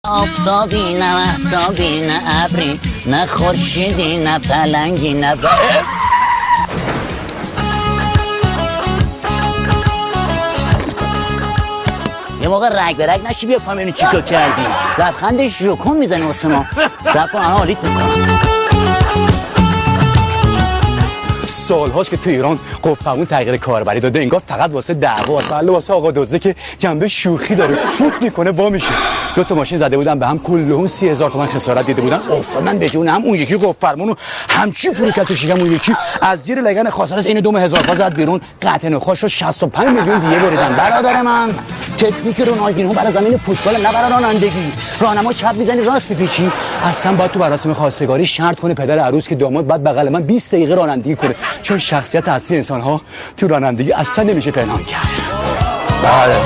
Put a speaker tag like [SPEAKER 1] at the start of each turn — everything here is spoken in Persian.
[SPEAKER 1] آفتابی نه مهتابی نه ابری نه خورشیدی نه پلنگی نه یه موقع رگ به رگ نشی بیا پام اینو چیکار کردی لبخندش رو کن میزنی واسه ما صبر کن الان حالیت میکنم
[SPEAKER 2] سال هاست که تو ایران قفمون تغییر کاربری داده انگار فقط واسه دعواست ولی واسه آقا دزده که جنبه شوخی داره فوت میکنه وا میشه 2 تا ماشین زده بودن به هم کلهم 30,000 تومان خسارت دیده بودن افتادن به جون هم اون یکی قفرمونو همچین فرو کرد تو شکم اون یکی از زیر لگن خاصرس این 2,000 تا زد بیرون قطع نخاش رو 65 میلیون دیگه بریدن برادر من تکنیک رونالدینو برای زمین فوتبال نه برای رانندگی راهنما چپ میزنی راست میپیچی اصلا باید تو مراسم خواستگاری شرط کنه پدر عروس که داماد بعد بغل من 20 دقیقه رانندگی کنه چون شخصیت اصلی انسان ها تو رانندگی اصلا نمیشه پنهان کرد. بله.